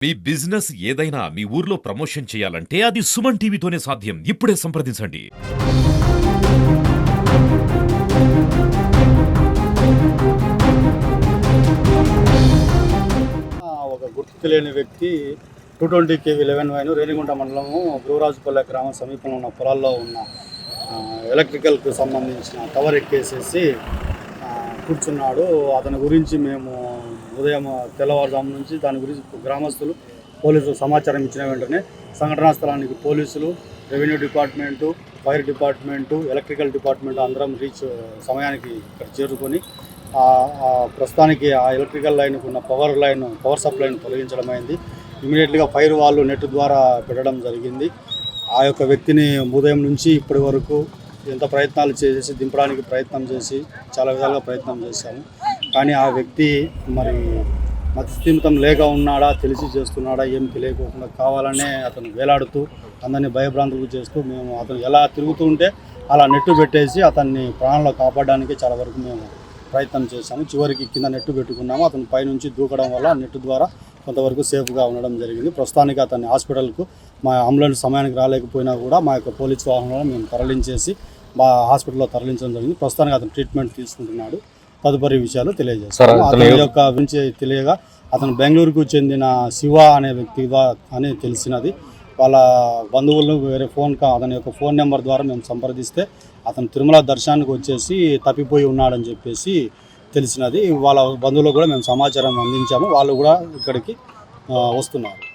మీ business ఏదైనా మీ ఊర్లో promotion చేయాలంటే అది సుమన్ టీవీతోనే సాధ్యం. ఇప్పుడే సంప్రదించండి. ఒక గుర్తు తెలియని వ్యక్తి 220 kV 11 వైన్ రేణిగుంట మండలము గురురాజుపల్లె గ్రామం సమీపంలో ఉన్న పొలాల్లో ఉన్న ఎలక్ట్రికల్కి సంబంధించిన టవర్ ఎక్కేసేసి కూర్చున్నాడు. అతని గురించి మేము ఉదయం తెల్లవారుజాము నుంచి దాని గురించి గ్రామస్తులు పోలీసులు సమాచారం ఇచ్చిన వెంటనే సంఘటనా స్థలానికి పోలీసులు, revenue department, fire department, electrical department అందరం సమయానికి ఇక్కడ చేరుకొని ప్రస్తుతానికి ఆ ఎలక్ట్రికల్ లైన్కు ఉన్న పవర్ సప్లైను తొలగించడం అయింది. ఇమీడియట్గా ఫైర్ వాళ్ళు నెట్ ద్వారా పెట్టడం జరిగింది. ఆ యొక్క వ్యక్తిని ఉదయం నుంచి ఇప్పటి వరకు ఎంత ప్రయత్నాలు చేసి దింపడానికి ప్రయత్నం చేసి చాలా విధాలుగా ప్రయత్నం చేశాము. కానీ ఆ వ్యక్తి మరి మతిస్థిమితం లేక ఉన్నాడా, తెలిసి చేస్తున్నాడా ఏం తెలియకోకుండా కావాలనే అతను వేలాడుతూ అందరినీ భయభ్రాంతులు చేస్తూ మేము అతను ఎలా తిరుగుతూ ఉంటే అలా నెట్టు పెట్టేసి అతన్ని ప్రాణంలో కాపాడడానికి చాలా వరకు మేము ప్రయత్నం చేశాము. చివరికి కింద నెట్టు పెట్టుకున్నాము. అతను పైనుంచి దూకడం వల్ల నెట్టు ద్వారా కొంతవరకు సేఫ్గా ఉండడం జరిగింది. ప్రస్తుతానికి అతన్ని హాస్పిటల్కు మా అంబులెన్స్ సమయానికి రాలేకపోయినా కూడా మా యొక్క పోలీస్ వాహనంలో మేము తరలించేసి మా హాస్పిటల్లో తరలించడం జరిగింది. ప్రస్తుతానికి అతను ట్రీట్మెంట్ తీసుకుంటున్నాడు. తదుపరి విషయాలు తెలియజేస్తాము. అతని యొక్క గురించి తెలియగా అతను బెంగళూరుకు చెందిన శివ అనే వ్యక్తిగా అని తెలిసినది. వాళ్ళ బంధువులను అతని యొక్క ఫోన్ నెంబర్ ద్వారా మేము సంప్రదిస్తే అతను తిరుమల దర్శనానికి వచ్చేసి తప్పిపోయి ఉన్నాడని చెప్పేసి తెలిసినది. వాళ్ళ బంధువులకు కూడా మేము సమాచారం అందించాము. వాళ్ళు కూడా ఇక్కడికి వస్తున్నారు.